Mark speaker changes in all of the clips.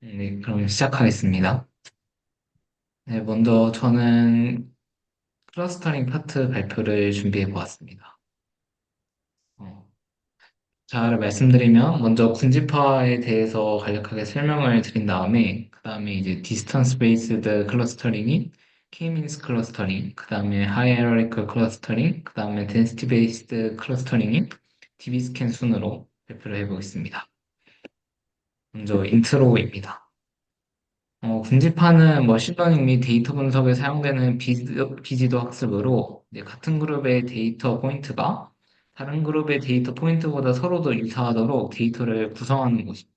Speaker 1: 네, 그럼 시작하겠습니다. 네, 먼저 저는 클러스터링 파트 발표를 준비해 보았습니다. 어, 잘 말씀드리면 먼저 군집화에 대해서 간략하게 설명을 드린 다음에 그 다음에 이제 디스턴스 베이스드 클러스터링인 K-means 클러스터링, 그 다음에 하이에라리컬 클러스터링, 그 다음에 덴시티 베이스드 클러스터링인 DB스캔 순으로 발표를 해보겠습니다. 먼저 인트로입니다. 군집하는 머신러닝 및 데이터 분석에 사용되는 비지도 학습으로 이제 같은 그룹의 데이터 포인트가 다른 그룹의 데이터 포인트보다 서로도 유사하도록 데이터를 구성하는 것입니다.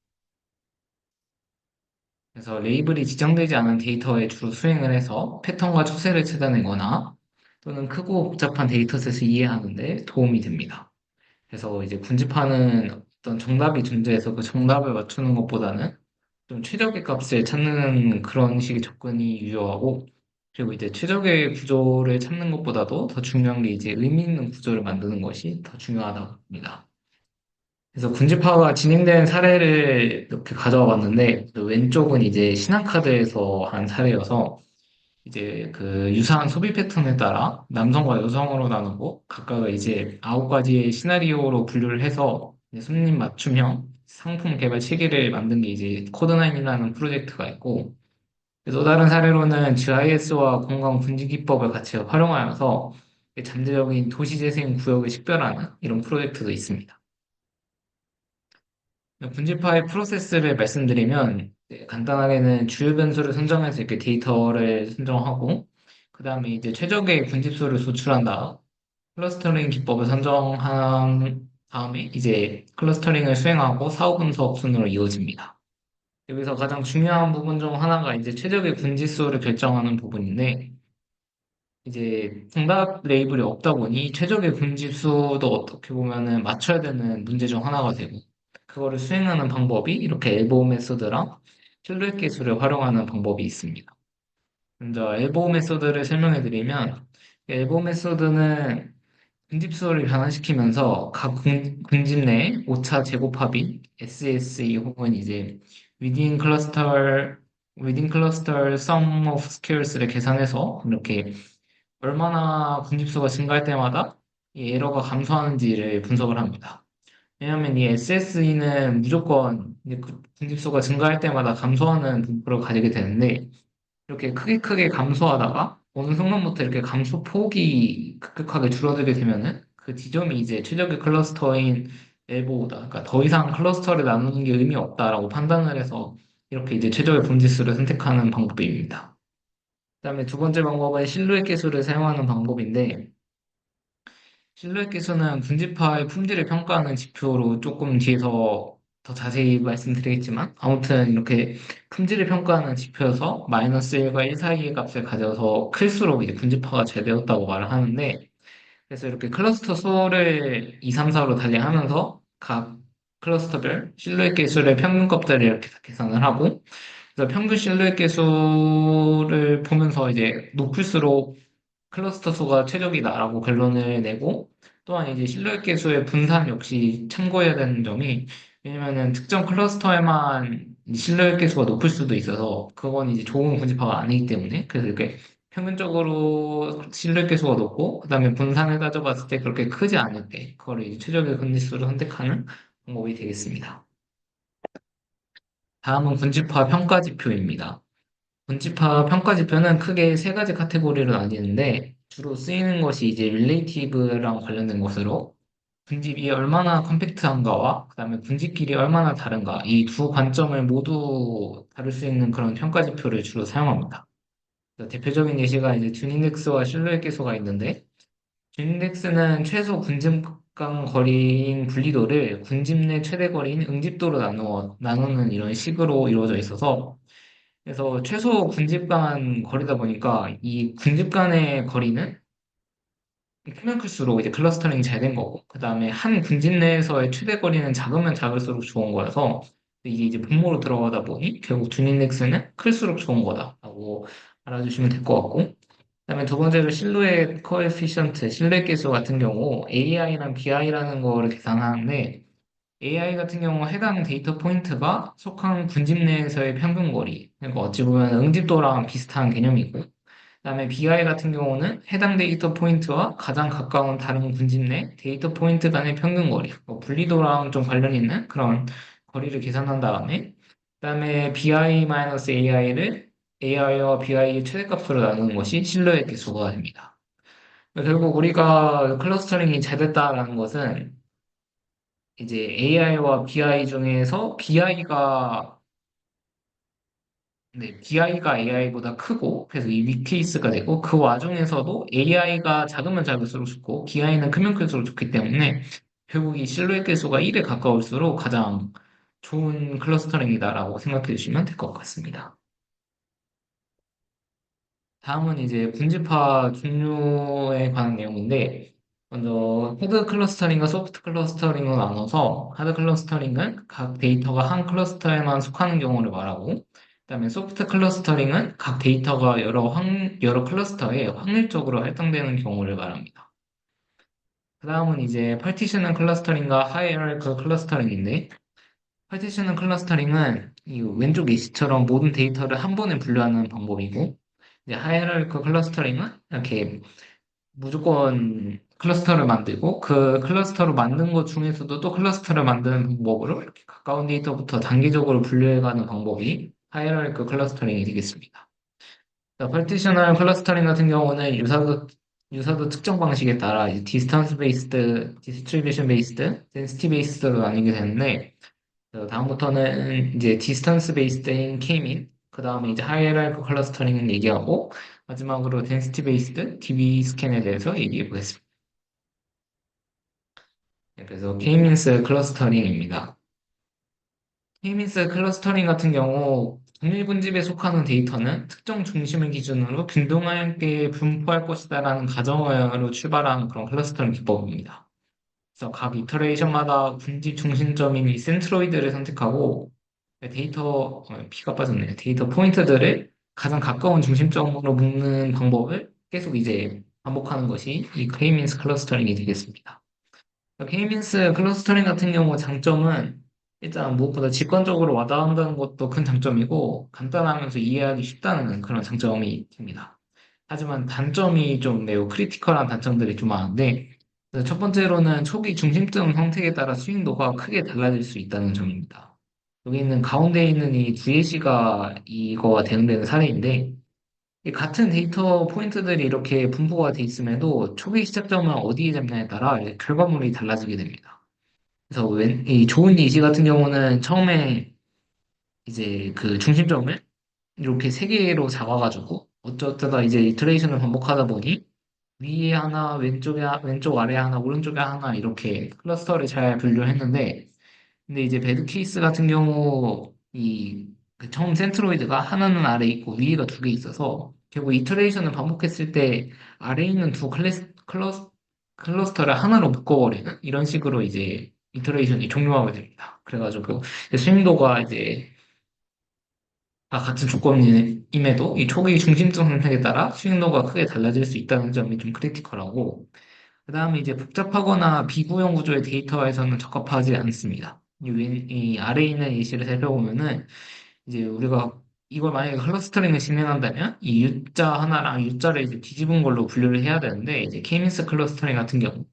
Speaker 1: 그래서 레이블이 지정되지 않은 데이터에 주로 수행을 해서 패턴과 추세를 찾아내거나 또는 크고 복잡한 데이터셋을 이해하는 데 도움이 됩니다. 그래서 이제 군집하는 어떤 정답이 존재해서 그 정답을 맞추는 것보다는 좀 최적의 값을 찾는 그런 식의 접근이 유효하고, 그리고 이제 최적의 구조를 찾는 것보다도 더 중요한 게 이제 의미 있는 구조를 만드는 것이 더 중요하다고 봅니다. 그래서 군집화가 진행된 사례를 이렇게 가져와 봤는데, 그 왼쪽은 이제 신한카드에서 한 사례여서, 이제 그 유사한 소비 패턴에 따라 남성과 여성으로 나누고 각각을 이제 9가지의 시나리오로 분류를 해서 이제 손님 맞춤형 상품 개발 체계를 만든 게 이제 코드나인이라는 프로젝트가 있고, 또 다른 사례로는 GIS와 공간 분지 기법을 같이 활용하여서 잠재적인 도시재생 구역을 식별하는 이런 프로젝트도 있습니다. 분지파의 프로세스를 말씀드리면 간단하게는 주요 변수를 선정해서 이렇게 데이터를 선정하고 그 다음에 이제 최적의 군집수를 도출한 다음 클러스터링 기법을 선정한 다음에 이제 클러스터링을 수행하고 사후 분석 순으로 이어집니다. 여기서 가장 중요한 부분 중 하나가 이제 최적의 군지수를 결정하는 부분인데 이제 정답 레이블이 없다 보니 최적의 군지수도 어떻게 보면은 맞춰야 되는 문제 중 하나가 되고 그거를 수행하는 방법이 이렇게 엘보우 메소드랑 실루엣 기술을 활용하는 방법이 있습니다. 먼저 엘보우 메소드를 설명해 드리면 엘보우 메소드는 군집수를 변환시키면서 각 군집 내 오차 제곱합인 SSE 혹은 이제 within cluster sum of squares를 계산해서 이렇게 얼마나 군집수가 증가할 때마다 이 에러가 감소하는지를 분석을 합니다. 왜냐하면 이 SSE는 무조건 이제 군집수가 증가할 때마다 감소하는 분포를 가지게 되는데 이렇게 크게 감소하다가 어느 순간부터 이렇게 감소 폭이 급격하게 줄어들게 되면은 그 지점이 이제 최적의 클러스터인 엘보우다. 그러니까 더 이상 클러스터를 나누는 게 의미 없다라고 판단을 해서 이렇게 이제 최적의 분지수를 선택하는 방법입니다. 그다음에 두 번째 방법은 실루엣 계수를 사용하는 방법인데 실루엣 계수는 분지파의 품질을 평가하는 지표로 조금 뒤에서 더 자세히 말씀드리겠지만 아무튼 이렇게 품질을 평가하는 지표여서 마이너스 1과 1 사이의 값을 가져서 클수록 이제 분지파가 잘 되었다고 말을 하는데 그래서 이렇게 클러스터 수를 2, 3, 4로 달리하면서 각 클러스터별 실루엣 계수의 평균값들을 이렇게 다 계산을 하고 그래서 평균 실루엣 계수를 보면서 이제 높을수록 클러스터 수가 최적이다라고 결론을 내고 또한 이제 실루엣 계수의 분산 역시 참고해야 되는 점이 왜냐면은 특정 클러스터에만 이 실루엣 계수가 높을 수도 있어서 그건 이제 좋은 군집화가 아니기 때문에 그래서 이렇게 평균적으로 실루엣 계수가 높고 그다음에 분산을 따져봤을 때 그렇게 크지 않을 때 그거를 이제 최적의 군지수를 선택하는 방법이 되겠습니다. 다음은 군집화 평가 지표입니다. 분집화 평가 지표는 크게 세 가지 카테고리로 나뉘는데 주로 쓰이는 것이 이제 릴레이티브랑 관련된 것으로 분집이 얼마나 컴팩트한가와 그다음에 분집끼리 얼마나 다른가 이 두 관점을 모두 다룰 수 있는 그런 평가 지표를 주로 사용합니다. 그래서 대표적인 예시가 이제 듀인덱스와 실루엣 계수가 있는데 듀인덱스는 최소 군집 간 거리인 분리도를 군집 내 최대 거리인 응집도로 나누는 이런 식으로 이루어져 있어서 그래서 최소 군집 간 거리다 보니까 이 군집 간의 거리는 크면 클수록 이제 클러스터링이 잘 된 거고, 그 다음에 한 군집 내에서의 최대 거리는 작으면 작을수록 좋은 거여서 이게 이제 분모로 들어가다 보니 결국 듀인덱스는 클수록 좋은 거다라고 알아주시면 될 것 같고, 그다음에 두 번째로 실루엣 코에피션트, 실루엣 계수 같은 경우 AI랑 BI라는 거를 계산하는데 AI 같은 경우 해당 데이터 포인트가 속한 군집 내에서의 평균 거리, 그러니까 어찌 보면 응집도랑 비슷한 개념이고, 그다음에 BI 같은 경우는 해당 데이터 포인트와 가장 가까운 다른 군집 내 데이터 포인트 간의 평균 거리, 뭐 분리도랑 좀 관련 있는 그런 거리를 계산한 다음에, 그다음에 BI-AI를 AI와 BI의 최대값으로 나누는 것이 신뢰의 개수가 됩니다. 결국 우리가 클러스터링이 잘 됐다라는 것은 이제 AI와 BI 중에서 BI가 AI보다 크고, 그래서 이 윗케이스가 되고, 그 와중에서도 AI가 작으면 작을수록 좋고, BI는 크면 클수록 좋기 때문에, 결국 이 실루엣 계수가 1에 가까울수록 가장 좋은 클러스터링이다라고 생각해 주시면 될 것 같습니다. 다음은 이제 분집화 종류에 관한 내용인데, 먼저 하드 클러스터링과 소프트 클러스터링으로 나눠서 하드 클러스터링은 각 데이터가 한 클러스터에만 속하는 경우를 말하고, 그다음에 소프트 클러스터링은 각 데이터가 여러 클러스터에 확률적으로 할당되는 경우를 말합니다. 그다음은 이제 파티셔널 클러스터링과 하이어리컬 클러스터링인데, 파티셔널 클러스터링은 이 왼쪽 예시처럼 모든 데이터를 한 번에 분류하는 방법이고, 이제 하이어리컬 클러스터링은 이렇게 무조건 클러스터를 만들고 그 클러스터를 만든 것 중에서도 또 클러스터를 만드는 방법으로 이렇게 가까운 데이터부터 단계적으로 분류해가는 방법이 하이어리컬 클러스터링이 되겠습니다. 파티셔널 클러스터링 같은 경우는 유사도 특정 방식에 따라 이제 디스턴스 베이스드, 디스트리뷰션 베이스드, 덴시티 베이스드로 나뉘게 되는데 다음부터는 이제 디스턴스 베이스드인 K민, 그 다음에 이제 하이어리컬 클러스터링을 얘기하고 마지막으로 덴시티 베이스드 DB 스캔에 대해서 얘기해 보겠습니다. 네, 그래서 K-민스 클러스터링입니다. K-민스 클러스터링 같은 경우 동일 분집에 속하는 데이터는 특정 중심을 기준으로 균등하게 분포할 것이다라는 가정으로 출발하는 그런 클러스터링 기법입니다. 그래서 각 이터레이션마다 분집 중심점인 이 센트로이드를 선택하고 B가 빠졌네요. 데이터 포인트들을 가장 가까운 중심점으로 묶는 방법을 계속 이제 반복하는 것이 이 K-민스 클러스터링이 되겠습니다. K-민스 클러스터링 같은 경우 장점은 일단 무엇보다 직관적으로 와닿는다는 것도 큰 장점이고 간단하면서 이해하기 쉽다는 그런 장점이 됩니다. 하지만 단점이 좀 매우 크리티컬한 단점들이 좀 많은데 첫 번째로는 초기 중심점 선택에 따라 수익도가 크게 달라질 수 있다는 점입니다. 여기 있는 가운데 있는 이 두 예시가 이거와 대응되는 사례인데 이 같은 데이터 포인트들이 이렇게 분포가 돼 있음에도 초기 시작점을 어디에 잡냐에 따라 결과물이 달라지게 됩니다. 그래서 이 좋은 예시 같은 경우는 처음에 이제 그 중심점을 이렇게 세 개로 잡아가지고 어쩌다가 이제 이터레이션을 반복하다 보니 위에 하나, 왼쪽 아래 하나, 오른쪽에 하나 이렇게 클러스터를 잘 분류했는데 근데 이제 배드 케이스 같은 경우 그 처음 센트로이드가 하나는 아래 있고 위에가 두 개 있어서 결국 이터레이션을 반복했을 때 아래에 있는 클러스터를 하나로 묶어버리는 이런 식으로 이제 이터레이션이 종료하게 됩니다. 그래가지고 스윙도가 이제 다 같은 조건임에도 이 초기 중심점 선택에 따라 스윙도가 크게 달라질 수 있다는 점이 좀 크리티컬하고 그 다음에 이제 복잡하거나 비구형 구조의 데이터에서는 적합하지 않습니다. 이 아래에 있는 예시를 살펴보면은 이제 우리가 이걸 만약에 클러스터링을 진행한다면 이 U자 하나랑 U자를 이제 뒤집은 걸로 분류를 해야 되는데 이제 케미스 클러스터링 같은 경우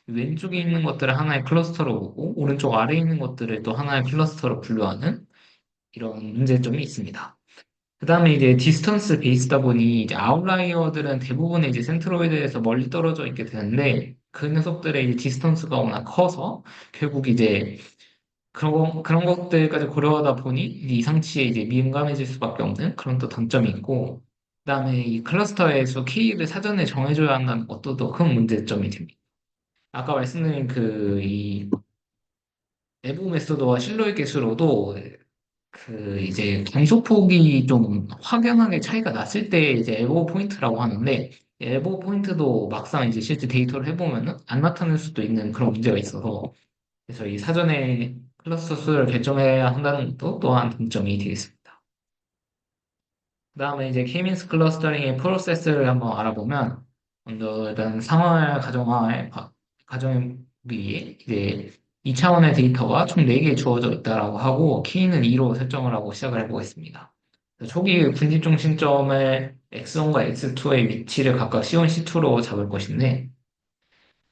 Speaker 1: 왼쪽에 있는 것들을 하나의 클러스터로 보고 오른쪽 아래에 있는 것들을 또 하나의 클러스터로 분류하는 이런 문제점이 있습니다. 그 다음에 이제 디스턴스 베이스다 보니 이제 아웃라이어들은 대부분 이제 센트로이드에서 멀리 떨어져 있게 되는데 그 녀석들의 이제 디스턴스가 워낙 커서 결국 이제 그런 것들까지 고려하다 보니 이제 이상치에 이제 민감해질 수밖에 없는 그런 또 단점이 있고 그다음에 이 클러스터에서 K를 사전에 정해줘야 한다는 것도 또 큰 문제점이 됩니다. 아까 말씀드린 이 내부 메소드와 실로의 개수로도 이제 감소폭이 좀 확연하게 차이가 났을 때 이제 에버 포인트라고 하는데 에버 포인트도 막상 이제 실제 데이터를 해보면은 안 나타날 수도 있는 그런 문제가 있어서 그래서 이 사전에 클러스터 수를 결정해야 한다는 것도 또한 단점이 되겠습니다. 그다음에 이제 K-means 클러스터링의 프로세스를 한번 알아보면 먼저 일단 상황을 가정해 위해 이제 2차원의 데이터가 총 4개 주어져 있다라고 하고 K는 2로 설정을 하고 시작을 해보겠습니다. 초기 군집 중심점을 X1과 X2의 위치를 각각 C1, C2로 잡을 것인데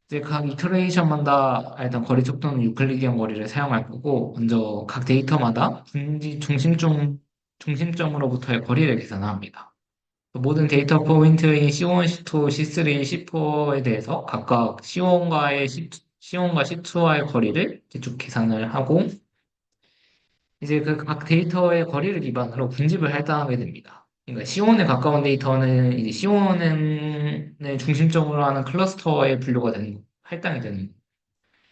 Speaker 1: 이제 각 이터레이션마다 일단 거리 속도는 유클리디언 거리를 사용할 거고 먼저 각 데이터마다 군집 중심점으로부터의 거리를 계산합니다. 모든 데이터 포인트인 C1, C2, C3, C4에 대해서 각각 C1과 C2와의 거리를 이제 쭉 계산을 하고 이제 그 각 데이터의 거리를 기반으로 군집을 할당하게 됩니다. 그러니까 C1에 가까운 데이터는 이제 C1을 중심점으로 하는 클러스터에 분류가 되는 거, 할당이 되는 거.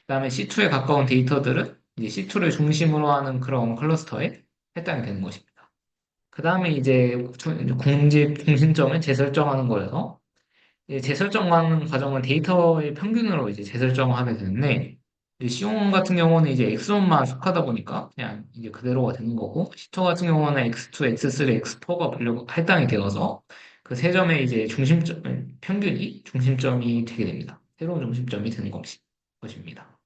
Speaker 1: 그다음에 C2에 가까운 데이터들은 이제 C2를 중심으로 하는 그런 클러스터에 할당이 되는 것입니다. 그다음에 이제 군집 중심점을 재설정하는 거여서 이제 재설정하는 과정을 데이터의 평균으로 이제 재설정하게 되는데, 이제 C1 같은 경우는 이제 X1만 속하다 보니까 그냥 이제 그대로가 되는 거고, C2 같은 경우는 X2, X3, X4가 분류 할당이 되어서 그 세 점의 이제 평균이 중심점이 되게 됩니다. 새로운 중심점이 되는 것입니다.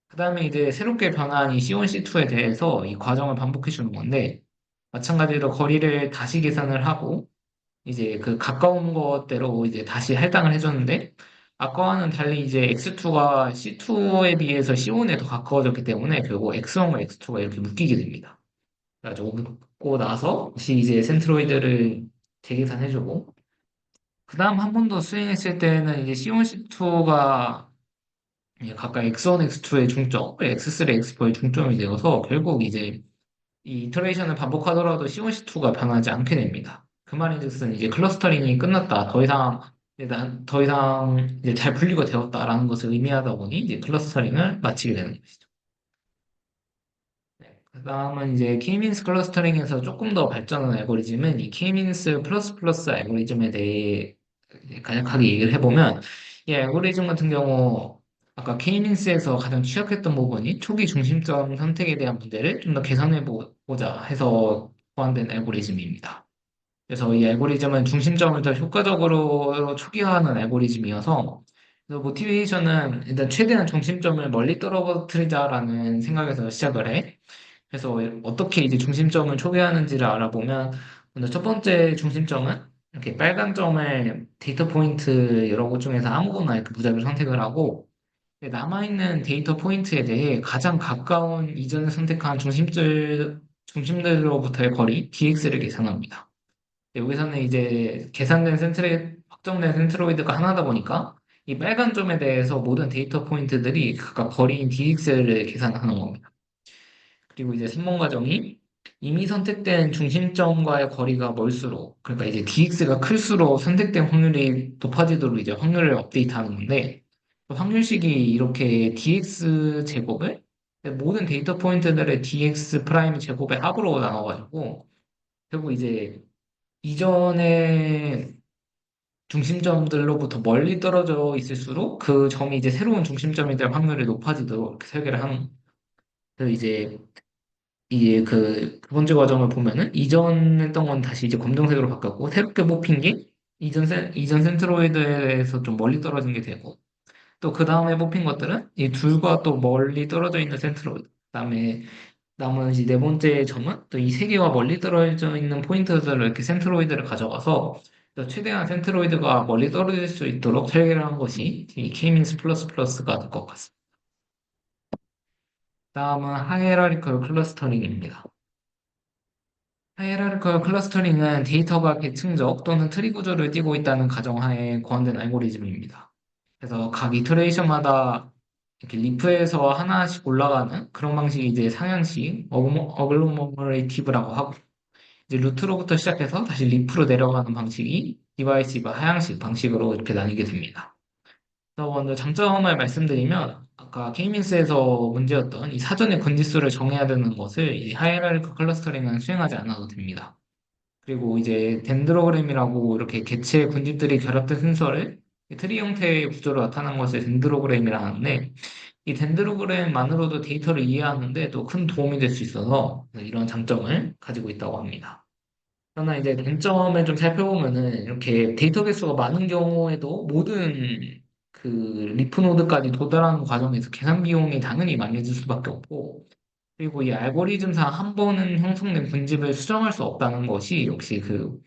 Speaker 1: 그 다음에 이제 새롭게 변한 이 C1, C2에 대해서 이 과정을 반복해 주는 건데, 마찬가지로 거리를 다시 계산을 하고, 이제 그 가까운 것대로 이제 다시 할당을 해줬는데 아까와는 달리 이제 X2가 C2에 비해서 C1에 더 가까워졌기 때문에 결국 X1과 X2가 이렇게 묶이게 됩니다. 그래가지고 묶고 나서 다시 이제 센트로이드를 재계산해주고 그 다음 한 번 더 수행했을 때는 이제 C1, C2가 각각 X1, X2의 중점, X3, X4의 중점이 되어서 결국 이제 이 이터레이션을 반복하더라도 C1, C2가 변하지 않게 됩니다. 그 말인즉슨 이제 클러스터링이 끝났다. 더 이상 이제 잘 분리가 되었다라는 것을 의미하다 보니 이제 클러스터링을 마치게 되는 것이죠. 네. 그다음은 이제 K-means 클러스터링에서 조금 더 발전한 알고리즘은 이 K-means 플러스 플러스 알고리즘에 대해 이제 간략하게 얘기를 해보면 이 알고리즘 같은 경우 아까 K-means에서 가장 취약했던 부분이 초기 중심점 선택에 대한 문제를 좀 더 개선해 보자 해서 보완된 알고리즘입니다. 그래서 이 알고리즘은 중심점을 더 효과적으로 초기화하는 알고리즘이어서 그래서 모티베이션은 일단 최대한 중심점을 멀리 떨어뜨리자라는 생각에서 시작을 해. 그래서 어떻게 이제 중심점을 초기화하는지를 알아보면 먼저 첫 번째 중심점은 이렇게 빨간 점을 데이터 포인트 여러 곳 중에서 아무거나 이렇게 무작위로 선택을 하고 남아있는 데이터 포인트에 대해 가장 가까운 이전에 선택한 중심들로부터의 거리 dx를 계산합니다. 여기서는 이제 확정된 센트로이드가 하나다 보니까 이 빨간 점에 대해서 모든 데이터 포인트들이 각각 거리인 dx를 계산하는 겁니다. 그리고 이제 3번 과정이 이미 선택된 중심점과의 거리가 멀수록, 그러니까 이제 dx가 클수록 선택된 확률이 높아지도록 이제 확률을 업데이트하는 건데, 확률식이 이렇게 dx 제곱을 모든 데이터 포인트들의 dx 프라임 제곱의 합으로 나눠가지고, 결국 이제 이전의 중심점들로부터 멀리 떨어져 있을수록 그 점이 이제 새로운 중심점이 될 확률이 높아지도록 이렇게 설계를 하는, 그래서 이제 이게 그 번째 과정을 보면은 이전 했던 건 다시 이제 검정색으로 바꿨고 새롭게 뽑힌 게 이전 센트로이드에서 좀 멀리 떨어진 게 되고 또 그 다음에 뽑힌 것들은 이 둘과 또 멀리 떨어져 있는 센트로이드 그다음에 나머지 네 번째 점은 또 이 세 개와 멀리 떨어져 있는 포인트들을 이렇게 센트로이드를 가져가서 또 최대한 센트로이드가 멀리 떨어질 수 있도록 설계를 한 것이 이 K-means 플러스 플러스가 될 것 같습니다. 다음은 하이에라리컬 클러스터링입니다. 하이에라르컬 클러스터링은 데이터가 계층적 또는 트리 구조를 띠고 있다는 가정하에 고안된 알고리즘입니다. 그래서 각 이터레이션마다 이렇게 리프에서 하나씩 올라가는 그런 방식이 이제 상향식, 어글로머레이티브라고 하고, 이제 루트로부터 시작해서 다시 리프로 내려가는 방식이 디바이시브 하향식 방식으로 이렇게 나뉘게 됩니다. 그래서 먼저 장점을 말씀드리면, 아까 케이민스에서 문제였던 이 사전에 건지수를 정해야 되는 것을 이 하이에라르컬 클러스터링은 수행하지 않아도 됩니다. 그리고 이제 덴드로그램이라고 이렇게 개체 군집들이 결합된 순서를 트리 형태의 구조로 나타난 것을 덴드로그램이라 하는데 이 덴드로그램만으로도 데이터를 이해하는데 또 큰 도움이 될 수 있어서 이런 장점을 가지고 있다고 합니다. 그러나 이제 단점을 좀 살펴보면은 이렇게 데이터 개수가 많은 경우에도 모든 그 리프 노드까지 도달하는 과정에서 계산 비용이 당연히 많이 들 수밖에 없고, 그리고 이 알고리즘상 한 번은 형성된 분집을 수정할 수 없다는 것이 역시 그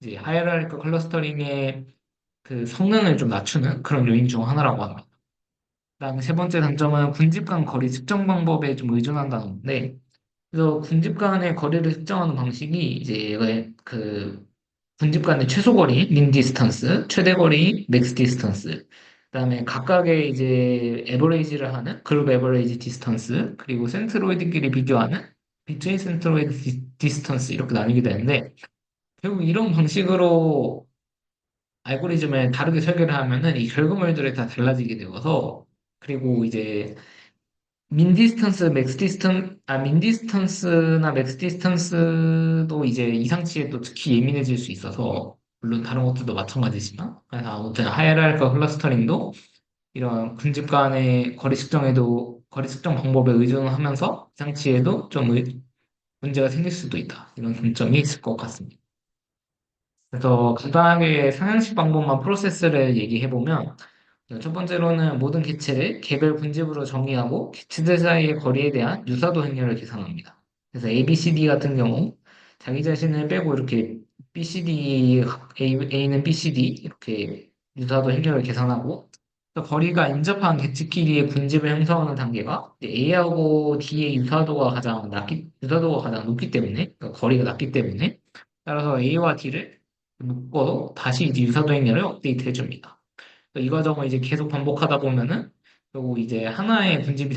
Speaker 1: 이제 하이라리컬 클러스터링의 그 성능을 좀 낮추는 그런 요인 중 하나라고 합니다. 그다음에 세 번째 단점은 군집 간 거리 측정 방법에 좀 의존한다는 건데, 그래서 군집 간의 거리를 측정하는 방식이 이제 그 군집 간의 최소 거리, 민 디스턴스, 최대 거리, 맥스 디스턴스, 그다음에 각각의 이제 에버레이지를 하는 그룹 에버레이지 디스턴스, 그리고 센트로이드끼리 비교하는 비트윈 센트로이드 디스턴스 이렇게 나뉘게 되는데, 결국 이런 방식으로 알고리즘을 다르게 설계를 하면은 이 결과물들이 다 달라지게 되어서, 그리고 이제 민 디스턴스나 맥스 디스턴스도 이제 이상치에 또 특히 예민해질 수 있어서, 물론 다른 것들도 마찬가지지만, 그래서 아무튼 하이라이컬 클러스터링도 이런 군집 간의 거리 측정 방법에 의존하면서 이상치에도 좀 문제가 생길 수도 있다. 이런 장점이 있을 것 같습니다. 그래서 간단하게 상향식 방법만 프로세스를 얘기해보면, 첫 번째로는 모든 객체를 개별 분집으로 정의하고 객체들 사이의 거리에 대한 유사도 행렬을 계산합니다. 그래서 A, B, C, D 같은 경우 자기 자신을 빼고 이렇게 BCD, A는 BCD 이렇게 유사도 행렬을 계산하고, 또 거리가 인접한 객체끼리의 분집을 형성하는 단계가 이제 A하고 D의 유사도가 가장 높기 때문에, 그러니까 거리가 낮기 때문에, 따라서 A와 D를 묶어도 다시 이제 유사도 행렬을 업데이트 해줍니다. 이 과정을 이제 계속 반복하다 보면은 결국 이제 하나의 분집이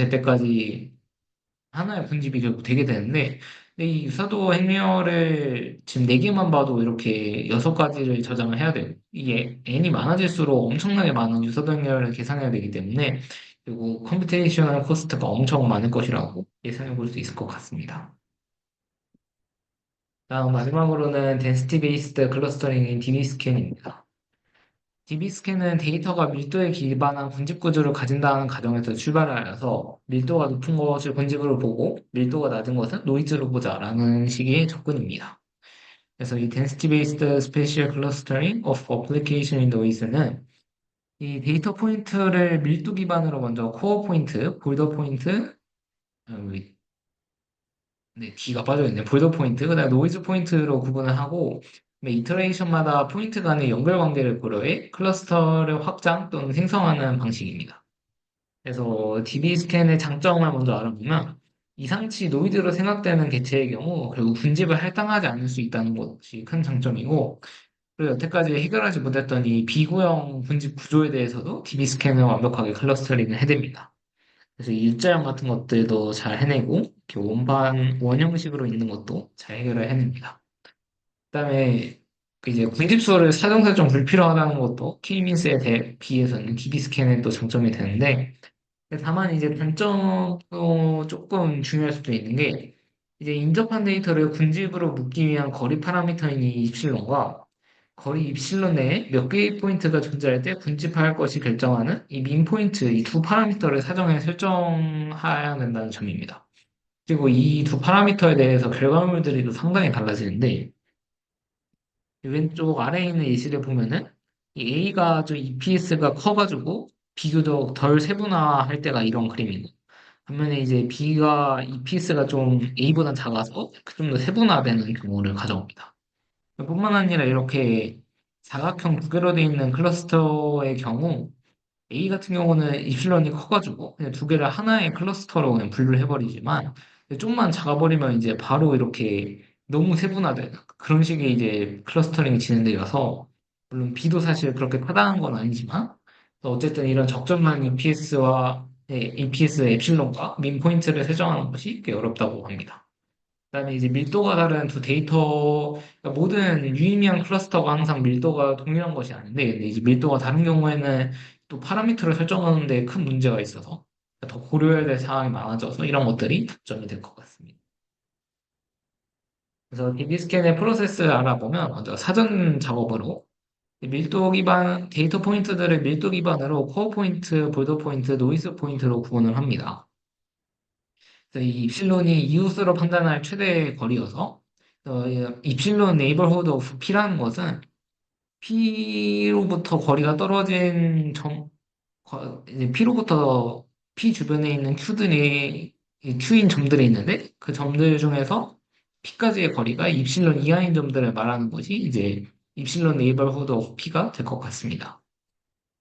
Speaker 1: 결국 되게 되는데, 근데 이 유사도 행렬을 지금 네 개만 봐도 이렇게 여섯 가지를 저장을 해야 돼요. 이게 n이 많아질수록 엄청나게 많은 유사도 행렬을 계산해야 되기 때문에 그리고 컴퓨테이셔널 코스트가 엄청 많을 것이라고 예상해 볼 수 있을 것 같습니다. 다음 마지막으로는 density based 클러스터링인 DB스캔입니다. DB스캔은 데이터가 밀도에 기반한 군집 구조를 가진다는 가정에서 출발하여서 밀도가 높은 것을 군집으로 보고 밀도가 낮은 것은 노이즈로 보자라는 식의 접근입니다. 그래서 이 Density Based Spatial Clustering of Application in Noise는 이 데이터 포인트를 밀도 기반으로 먼저 코어 포인트, 볼더 포인트, 네, D가 빠져있네. 볼더 포인트, 그다음에 노이즈 포인트로 구분을 하고, 이터레이션마다 포인트 간의 연결 관계를 고려해 클러스터를 확장 또는 생성하는 방식입니다. 그래서 DB 스캔의 장점을 먼저 알아보면, 이상치 노이즈로 생각되는 객체의 경우 결국 분집을 할당하지 않을 수 있다는 것이 큰 장점이고, 그리고 여태까지 해결하지 못했던 이 비구형 분집 구조에 대해서도 DB 스캔을 완벽하게 클러스터링을 해냅니다. 그래서 이 일자형 같은 것들도 잘 해내고, 이렇게 원형식으로 있는 것도 잘 해결을 해냅니다. 그다음에 그 이제 군집수를 사정사정 불필요하다는 것도 K-민스에 비해서는 DB 스캔의 또 장점이 되는데, 다만 이제 단점도 조금 중요할 수도 있는 게, 이제 인접한 데이터를 군집으로 묶기 위한 거리 파라미터인 이 입실론과 거리 입실론 내에 몇 개의 포인트가 존재할 때 군집할 것이 결정하는 이 민 포인트, 이 두 파라미터를 사정에 설정해야 된다는 점입니다. 그리고 이 두 파라미터에 대해서 결과물들이 또 상당히 달라지는데, 왼쪽 아래에 있는 예시를 보면은 이 A가 좀 EPS가 커가지고 비교적 덜 세분화할 때가 이런 그림이고, 반면에 이제 B가 EPS가 좀 A보다 작아서 좀 더 세분화되는 경우를 가져옵니다. 뿐만 아니라 이렇게 사각형 두 개로 되어 있는 클러스터의 경우 A 같은 경우는 입실론이 커가지고 그냥 두 개를 하나의 클러스터로 그냥 분류를 해버리지만, 좀만 작아버리면 이제 바로 이렇게 너무 세분화된 그런 식의 이제 클러스터링이 진행되어서, 물론 B도 사실 그렇게 타당한 건 아니지만 또 어쨌든 이런 적절한 EPS의 엡실론과 민 포인트를 설정하는 것이 꽤 어렵다고 합니다. 그다음에 이제 밀도가 다른 두 그러니까 모든 유의미한 클러스터가 항상 밀도가 동일한 것이 아닌데, 근데 이제 밀도가 다른 경우에는 또 파라미터를 설정하는 데 큰 문제가 있어서 더 고려해야 될 사항이 많아져서 이런 것들이 단점이 될 것 같습니다. 그래서 DB스캔의 프로세스를 알아보면 먼저 사전 작업으로 밀도 기반 데이터 포인트들을 밀도 기반으로 코어 포인트, 볼더 포인트, 노이즈 포인트로 구분을 합니다. 그래서 이 입실론이 이웃으로 판단할 최대 거리여서, 이 입실론 네이버후드 오브 P라는 것은 P로부터 이제 P로부터 P 주변에 있는 이 Q인 점들이 있는데 그 점들 중에서 P까지의 거리가 입실론 이하인 점들을 말하는 것이 이제 입실론 네이버후드 오브 P가 될 것 같습니다.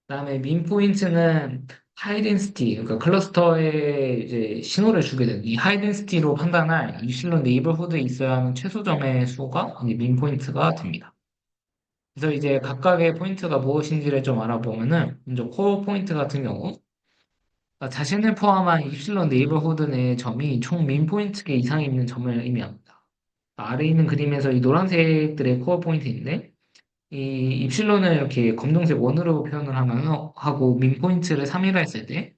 Speaker 1: 그다음에 민 포인트는 하이덴시티, 그러니까 클러스터에 이제 신호를 주게 되는 이 하이덴시티로 판단할 입실론 네이버후드에 있어야 하는 최소점의 수가 이제 민 포인트가 됩니다. 그래서 이제 각각의 포인트가 무엇인지를 좀 알아보면은 먼저 코어 포인트 같은 경우 자신을 포함한 입실론 네이버후드 내 점이 총 민 포인트 개 이상이 있는 점을 의미합니다. 아래 있는 그림에서 이 노란색들의 코어 포인트인데 이 입실론을 이렇게 검정색 원으로 표현을 하고 민 포인트를 3이라 했을 때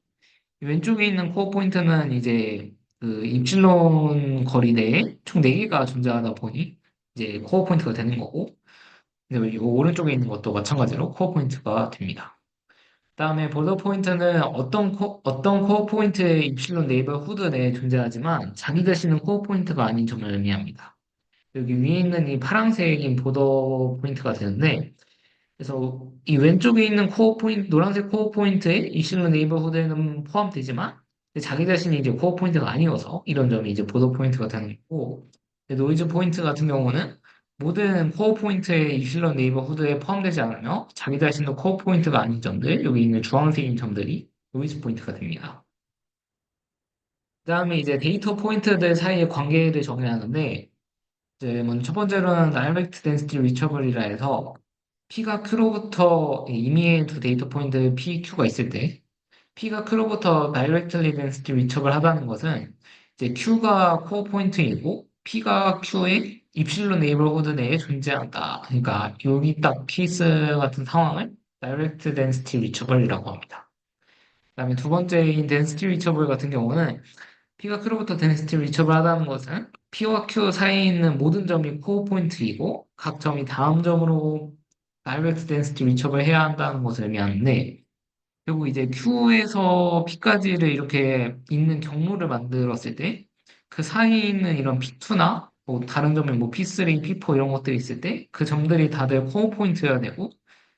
Speaker 1: 왼쪽에 있는 코어 포인트는 이제 그 입실론 거리 내에 총 4개가 존재하다 보니 이제 코어 포인트가 되는 거고 근데 이 오른쪽에 있는 것도 마찬가지로 코어 포인트가 됩니다. 그다음에 보더 포인트는 어떤 코어 포인트의 입실론 네이버 후드 내에 존재하지만 자기 자신은 코어 포인트가 아닌 점을 의미합니다. 여기 위에 있는 이 파란색인 보더 포인트가 되는데 그래서 이 왼쪽에 있는 코어 포인트, 노란색 코어 포인트에 입실론 네이버 후드에는 포함되지만 자기 자신이 이제 코어 포인트가 아니어서 이런 점이 이제 보더 포인트가 되는 거고 노이즈 포인트 같은 경우는 모든 코어 포인트의 입실론 네이버 후드에 포함되지 않으며 자기 자신도 코어 포인트가 아닌 점들 여기 있는 주황색인 점들이 노이즈 포인트가 됩니다. 그다음에 이제 데이터 포인트들 사이의 관계를 정의하는데 이제 먼저 첫 번째로는 다이렉트 덴시티 리처블이라 해서 P가 Q로부터 임의의 두 데이터 포인트 P, Q가 있을 때 P가 Q로부터 directly density reachable 하다는 것은 이제 Q가 코어 포인트이고 P가 Q의 입실론 네이버후드 내에 존재한다. 그러니까 여기 딱 케이스 같은 상황을 direct density reachable이라고 합니다. 그다음에 두 번째인 density reachable 같은 경우는 P가 Q로부터 density reachable 하다는 것은 P와 Q 사이에 있는 모든 점이 코어 포인트이고 각 점이 다음 점으로 direct density reachable 해야 한다는 것을 의미하는데 그리고 이제 Q에서 P까지를 이렇게 있는 경로를 만들었을 때 그 사이에 있는 이런 P2나 뭐 다른 점에 뭐 P3, P4 이런 것들이 있을 때 그 점들이 다들 코어 포인트여야 되고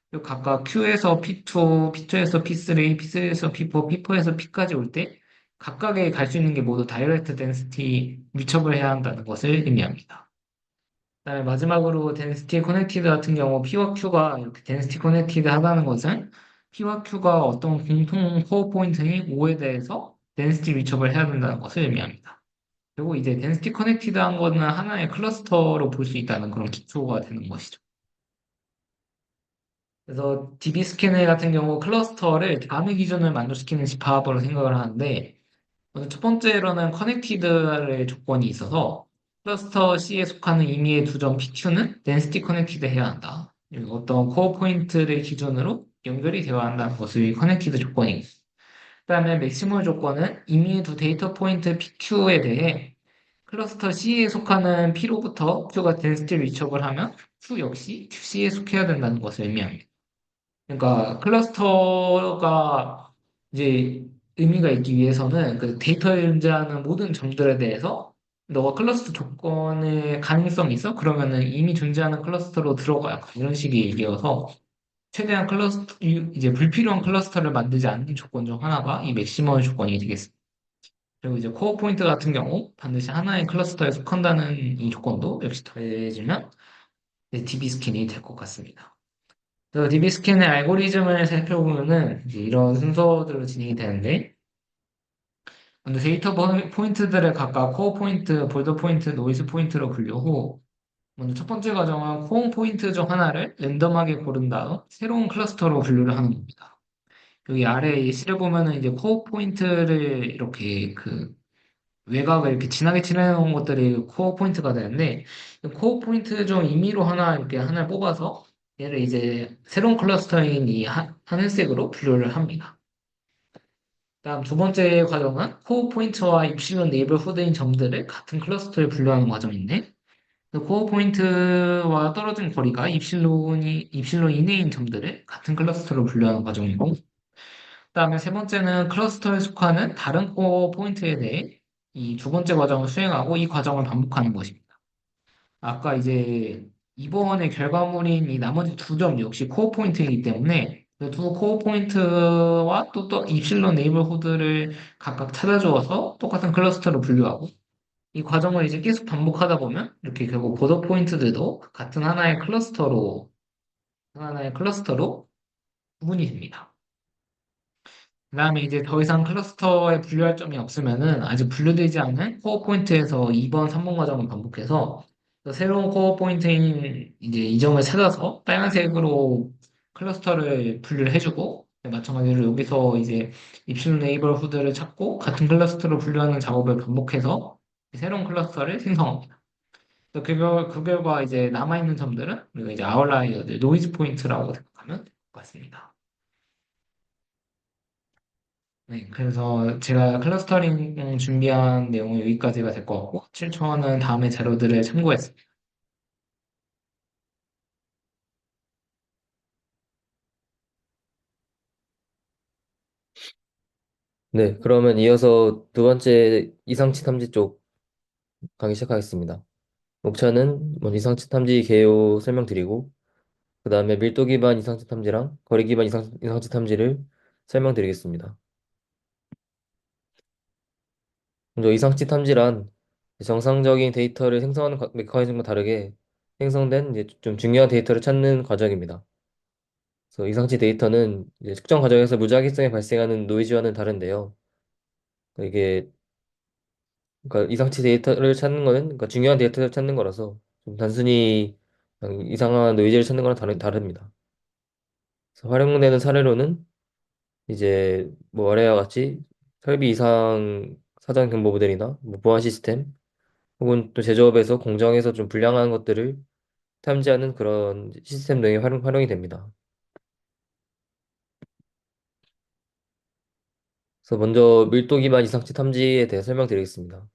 Speaker 1: 그리고 각각 Q에서 P2, P2에서 P3, P3에서 P4, P4에서 P까지 올 때 각각에 갈 수 있는 게 모두 다이렉트 덴시티 밀접을 해야 한다는 것을 의미합니다. 그다음에 마지막으로 density connected 같은 경우 P와 Q가 이렇게 density connected 하다는 것은 P와 Q가 어떤 공통 코어 포인트인 O에 대해서 density reachable 해야 된다는 것을 의미합니다. 그리고 이제 density connected 한 거는 하나의 클러스터로 볼 수 있다는 그런 기초가 되는 것이죠. 그래서 DB 스캐너 같은 경우 클러스터를 다음의 기준을 만족시키는 집합으로 생각을 하는데 먼저 첫 번째로는 커넥티드의 조건이 있어서 클러스터 C에 속하는 임의의 두 점 PQ는 density connected 해야 한다. 그리고 어떤 코어 포인트를 기준으로 연결이 되어야 한다는 것이 커넥티드 조건이고 그다음에 맥시멀 조건은 임의의 두 데이터 포인트 PQ에 대해 클러스터 C에 속하는 P로부터 Q가 density 리처블 하면 Q 역시 QC에 속해야 된다는 것을 의미합니다. 그러니까 클러스터가 이제 의미가 있기 위해서는 그 데이터에 존재하는 모든 점들에 대해서 너가 클러스터 조건의 가능성이 있어? 그러면은 이미 존재하는 클러스터로 들어가. 약간 이런 식의 얘기여서 최대한 이제 불필요한 클러스터를 만들지 않는 조건 중 하나가 이 맥시멈 조건이 되겠습니다. 그리고 이제 코어 포인트 같은 경우 반드시 하나의 클러스터에 속한다는 이 조건도 역시 더해지면 DB 스캔이 될 것 같습니다. 그래서 DB 스캔의 알고리즘을 살펴보면은 이제 이런 순서대로 진행이 되는데, 먼저 데이터 포인트들을 각각 코어 포인트, 볼더 포인트, 노이즈 포인트로 분류하고, 먼저 첫 번째 과정은 코어 포인트 중 하나를 랜덤하게 고른 다음 새로운 클러스터로 분류를 하는 겁니다. 여기 아래 예시를 보면은 이제 코어 포인트를 이렇게 그 외곽을 이렇게 진하게 칠해놓은 것들이 코어 포인트가 되는데, 코어 포인트 중 임의로 하나 이렇게 하나를 뽑아서 얘를 이제 새로운 클러스터인 이 하늘색으로 분류를 합니다. 다음 두 번째 과정은 코어 포인트와 입실론 네이버후드인 점들을 같은 클러스터에 분류하는 과정인데, 그 코어 포인트와 떨어진 거리가 입실론 이내인 점들을 같은 클러스터로 분류하는 과정이고, 그다음에 세 번째는 클러스터에 속하는 다른 코어 포인트에 대해 이 두 번째 과정을 수행하고 이 과정을 반복하는 것입니다. 아까 이제 이번의 결과물인 이 나머지 두 점 역시 코어 포인트이기 때문에 두 코어 포인트와 또 입실론 네이버후드를 각각 찾아주어서 똑같은 클러스터로 분류하고 이 과정을 이제 계속 반복하다 보면 이렇게 결국 보더 포인트들도 같은 하나의 클러스터로 구분이 됩니다. 그다음에 이제 더 이상 클러스터에 분류할 점이 없으면은 아직 분류되지 않은 코어 포인트에서 2번, 3번 과정을 반복해서 또 새로운 코어 포인트인 이제 이 점을 찾아서 빨간색으로 클러스터를 분류를 해주고 마찬가지로 여기서 이제 입실 네이버후드를 찾고 같은 클러스터로 분류하는 작업을 반복해서 새로운 클러스터를 생성합니다. 그 결과 이제 남아있는 점들은 우리가 이제 아웃라이어들, 노이즈 포인트라고 생각하면 될 것 같습니다. 네, 그래서 제가 클러스터링 준비한 내용은 여기까지가 될 것 같고, 7초는 다음에 자료들을 참고했습니다.
Speaker 2: 네, 그러면 이어서 두 번째 이상치 탐지 쪽 강의 시작하겠습니다. 목차는 먼저 이상치 탐지 개요 설명드리고, 그 다음에 밀도 기반 이상치 탐지랑 거리 기반 이상치 탐지를 설명드리겠습니다. 먼저 이상치 탐지란 정상적인 데이터를 생성하는 메커니즘과 다르게 생성된 이제 좀 중요한 데이터를 찾는 과정입니다. 그래서 이상치 데이터는 이제 측정 과정에서 무작위성이 발생하는 노이즈와는 다른데요. 이게 그러니까 이상치 데이터를 찾는 거는 그러니까 중요한 데이터를 찾는 거라서 좀 단순히 그냥 이상한 노이즈를 찾는 거랑 다릅니다. 그래서 활용되는 사례로는 이제 뭐 아래와 같이 설비 이상 사전 경보 모델이나 뭐 보안 시스템 혹은 또 제조업에서 공정에서 좀 불량한 것들을 탐지하는 그런 시스템 등이 활용이 됩니다. 그래서 먼저 밀도 기반 이상치 탐지에 대해 설명드리겠습니다.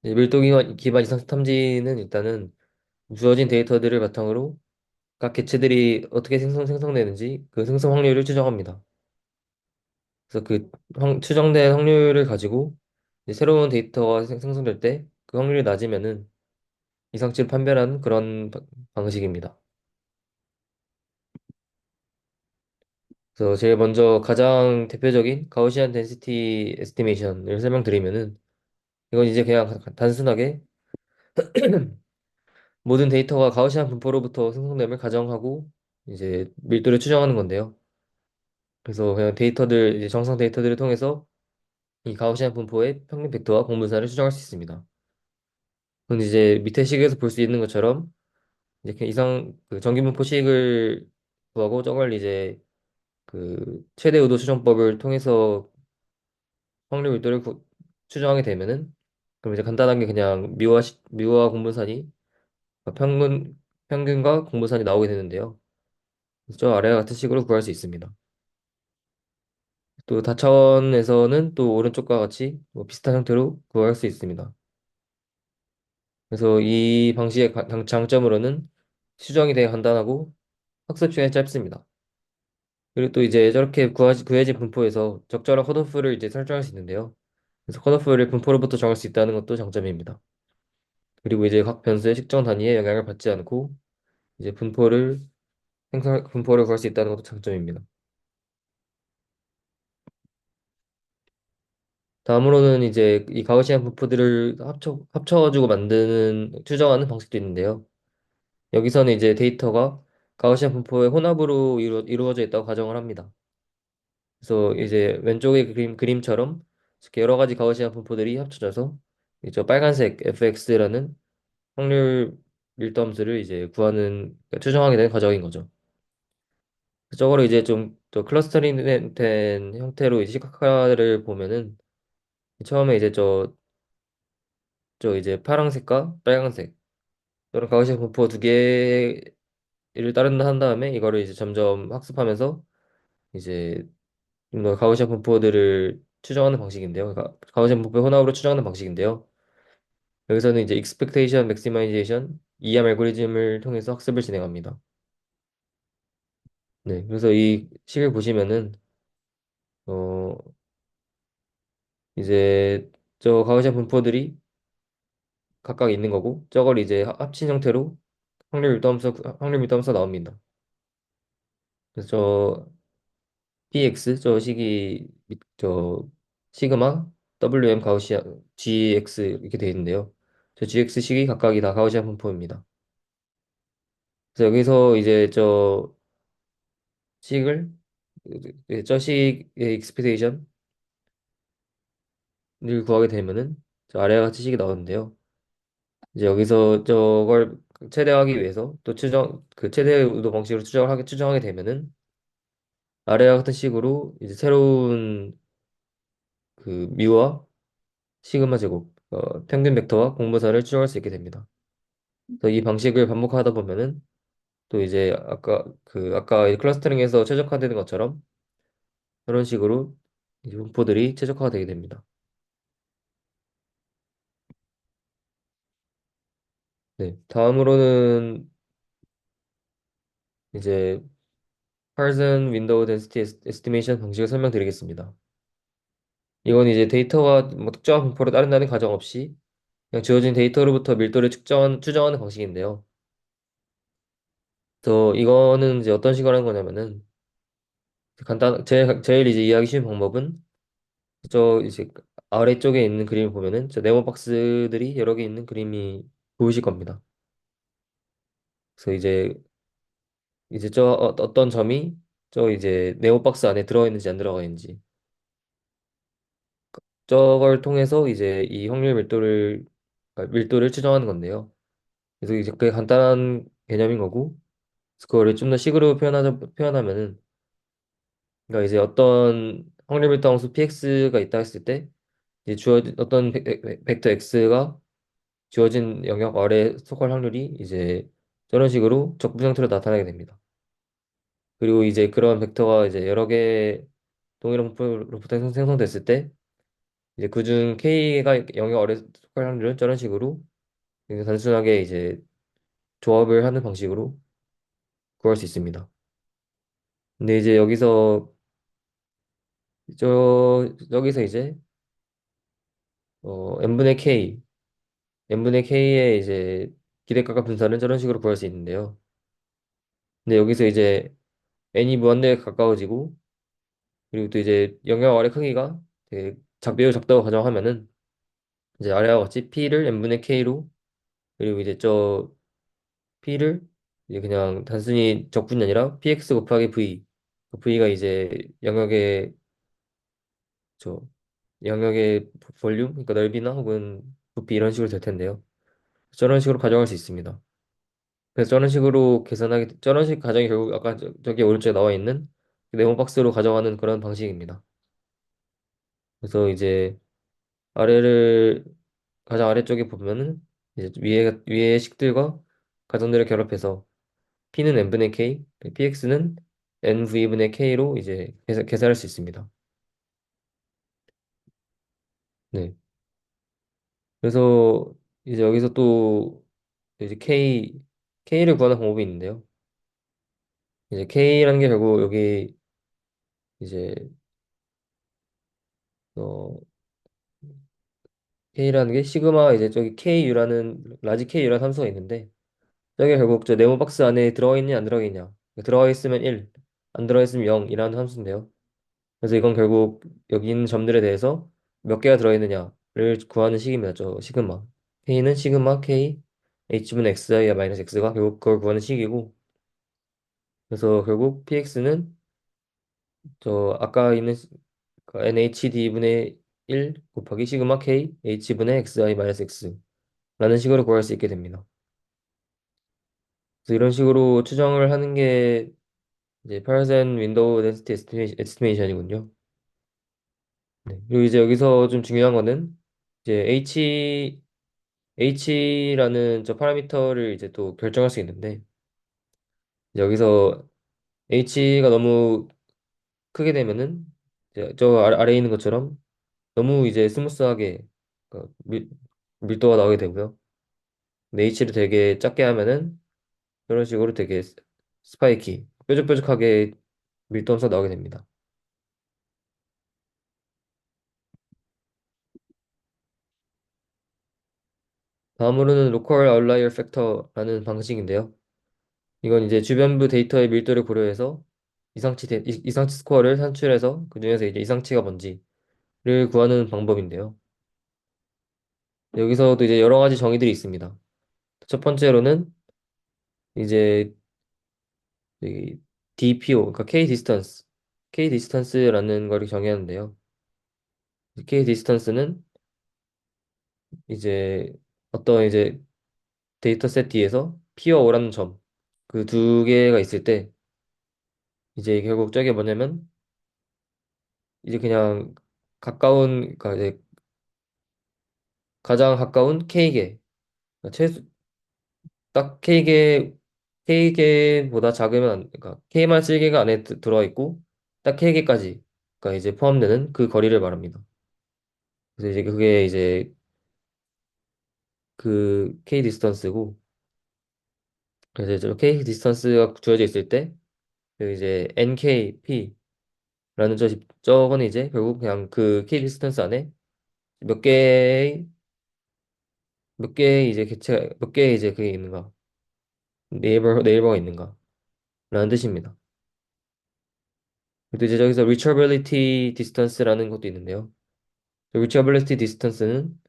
Speaker 2: 이제 밀도 기반 이상치 탐지는 일단은 주어진 데이터들을 바탕으로 각 개체들이 어떻게 생성되는지 그 생성 확률을 추정합니다. 그래서 그 추정된 확률을 가지고 이제 새로운 데이터가 생성될 때 그 확률이 낮으면은 이상치를 판별하는 그런 방식입니다. 그래서 제일 먼저 가장 대표적인 가우시안 덴시티 에스티메이션을 설명드리면은 이건 이제 그냥 단순하게 모든 데이터가 가우시안 분포로부터 생성됨을 가정하고 이제 밀도를 추정하는 건데요. 그래서 그냥 이제 정상 데이터들을 통해서 이 가우시안 분포의 평균 벡터와 공분사를 추정할 수 있습니다. 그건 이제 밑에 식에서 볼 수 있는 것처럼 이제 그 그 정기분포식을 구하고 저걸 이제 그 최대 의도 추정법을 통해서 확률 밀도를 추정하게 되면은 그럼 이제 간단하게 그냥 미와 공분산이 그러니까 평균과 공분산이 나오게 되는데요. 저 아래와 같은 식으로 구할 수 있습니다. 또 다차원에서는 또 오른쪽과 같이 뭐 비슷한 형태로 구할 수 있습니다. 그래서 이 방식의 장점으로는 수정이 되게 간단하고 학습 시간이 짧습니다. 그리고 또 이제 저렇게 구해진 분포에서 적절한 컷오프를 이제 설정할 수 있는데요. 그래서 컷오프를 분포로부터 정할 수 있다는 것도 장점입니다. 그리고 이제 각 변수의 측정 단위에 영향을 받지 않고 이제 분포를 구할 수 있다는 것도 장점입니다. 다음으로는 이제 이 가우시안 분포들을 합쳐가지고 추정하는 방식도 있는데요. 여기서는 이제 데이터가 가우시안 분포의 혼합으로 이루어져 있다고 가정을 합니다. 그래서 이제 왼쪽의 그림처럼 이렇게 여러 가지 가우시안 분포들이 합쳐져서 이제 빨간색 fx라는 확률 밀도함수를 이제 추정하게 된 과정인 거죠. 저거를 이제 좀 더 클러스터링 된 형태로 이제 시각화를 보면은 처음에 이제 저 이제 파란색과 빨간색 이런 가우시안 분포 두 개를 따른다 한 다음에 이거를 이제 점점 학습하면서 이제 좀 더 가우시안 분포들을 추정하는 방식인데요. 가우시안 분포의 혼합으로 추정하는 방식인데요. 여기서는 이제 expectation maximization EM 알고리즘을 통해서 학습을 진행합니다. 네, 그래서 이 식을 보시면은 어 이제 저 가우시안 분포들이 각각 있는 거고 저걸 이제 합친 형태로 확률 밀도함수 나옵니다. 그래서 저 px 저 식이 저 시그마 wm 가우시아 gx 이렇게 되어 있는데요. 저 gx 식이 각각이 다 가우시아 분포입니다. 그래서 여기서 이제 저 식을 저 식의 익스펙테이션을 구하게 되면은 저 아래와 같이 식이 나오는데요. 이제 여기서 저걸 최대화하기 위해서 또 그 최대 의도 방식으로 추정하게 되면은 아래와 같은 식으로 이제 새로운 그 뮤와 시그마 제곱 평균 벡터와 공분사를 추정할 수 있게 됩니다. 그래서 이 방식을 반복하다 보면은 또 이제 아까 이 클러스터링에서 최적화되는 것처럼 그런 식으로 이제 분포들이 최적화가 되게 됩니다. 네, 다음으로는 이제 파슨 윈도우 덴시티 에스티메이션 방식을 설명드리겠습니다. 이건 이제 데이터가 뭐 특정한 분포를 따른다는 가정 없이 그냥 주어진 데이터로부터 밀도를 추정하는 방식인데요. 그래서 이거는 이제 어떤 식으로 하는 거냐면은 제일 이제 이해하기 쉬운 방법은 저 이제 아래쪽에 있는 그림을 보면은 저 네모 박스들이 여러 개 있는 그림이 보이실 겁니다. 그래서 이제 어떤 점이 저 이제 네모 박스 안에 들어있는지 안 들어가 있는지 저걸 통해서 이제 이 확률 밀도를 추정하는 건데요. 그래서 이제 그게 간단한 개념인 거고, 그래서 그거를 좀 더 식으로 표현하면은, 그러니까 이제 어떤 확률 밀도 함수 px가 있다 했을 때, 이제 주어진 어떤 벡터 x가 주어진 영역 아래 속할 확률이 이제 저런 식으로 적분 형태로 나타나게 됩니다. 그리고 이제 그런 벡터가 이제 여러 개 동일한 분포로부터 생성됐을 때, 이제 그중 k가 영역 아래 속할 확률은 저런 식으로 그냥 단순하게 이제 조합을 하는 방식으로 구할 수 있습니다. 근데 이제 여기서 이제 n분의 n분의 k의 이제 기대값과 분산은 저런 식으로 구할 수 있는데요. 근데 여기서 이제 n이 무한대에 가까워지고 그리고 또 이제 영역 아래 크기가 되게 매우 작다고 가정하면은 이제 아래와 같이 p를 n분의 k로 그리고 이제 저 p를 이제 그냥 단순히 적분이 아니라 px 곱하기 v 그 v가 이제 저 영역의 볼륨, 그러니까 넓이나 혹은 부피 이런 식으로 될 텐데요. 저런 식으로 가정할 수 있습니다. 그래서 저런 식 가정이 결국 아까 저기 오른쪽에 나와 있는 그 네모 박스로 가져가는 그런 방식입니다. 그래서 이제 아래를 가장 아래쪽에 보면은 이제 위의 식들과 가정들을 결합해서 P는 n분의 k, px는 nv분의 k로 이제 계산할 수 있습니다. 네. 그래서 이제 여기서 또 이제 k를 구하는 방법이 있는데요. 이제 k라는 게 결국 여기 이제 어 k라는 게 시그마 이제 저기 라지 k유라는 함수가 있는데 저게 결국 저 네모 박스 안에 들어가 있냐 안 들어가 있냐 들어가 있으면 1, 안 들어가 있으면 0이라는 함수인데요. 그래서 이건 결국 여기 있는 점들에 대해서 몇 개가 들어 있느냐를 구하는 식입니다. 저 시그마 k는 시그마 k h분의 xi 마이너스 x가 결국 그걸 구하는 식이고 그래서 결국 px는 저 아까 있는 NHD분의 1 곱하기 시그마 K H분의 XI 마이너스 X라는 식으로 구할 수 있게 됩니다. 그래서 이런 식으로 추정을 하는 게 이제 파르센 윈도우 덴시티 에스티메이션이군요. 네. 그리고 이제 여기서 좀 중요한 거는 이제 H라는 저 파라미터를 이제 또 결정할 수 있는데 여기서 H가 너무 크게 되면은 이제 저 아래에 있는 것처럼 너무 이제 스무스하게 밀도가 나오게 되고요. H를 되게 작게 하면은 그런 식으로 되게 스파이키, 뾰족뾰족하게 밀도가 나오게 됩니다. 다음으로는 로컬 아웃라이어 팩터라는 방식인데요. 이건 이제 주변부 데이터의 밀도를 고려해서 이상치 스코어를 산출해서 그중에서 이제 이상치가 뭔지를 구하는 방법인데요. 여기서도 이제 여러 가지 정의들이 있습니다. 첫 번째로는 이제 이 DPO, 그러니까 K 디스턴스라는 걸 정의하는데요. K 디스턴스는 이제 어떤 이제 데이터셋 D에서 P와 O라는 점, 그 두 개가 있을 때 이제 결국 저게 뭐냐면 이제 그냥 그러니까 이제 가장 가까운 K개, 그러니까 최소 딱 K개보다 작으면 그러니까 K만 7개가 안에 들어와 있고 딱 K개까지가 이제 포함되는 그 거리를 말합니다. 그래서 이제 그게 이제 그 K 디스턴스고, 그래서 이제 K 디스턴스가 주어져 있을 때 그 이제 NKP라는 저거는 이제 결국 그냥 그 K 디스턴스 안에 몇 개의 몇 개의 이제 그게 있는가, 네이버가 있는가라는 뜻입니다. 그리고 이제 저기서 reachability distance라는 것도 있는데요. reachability distance는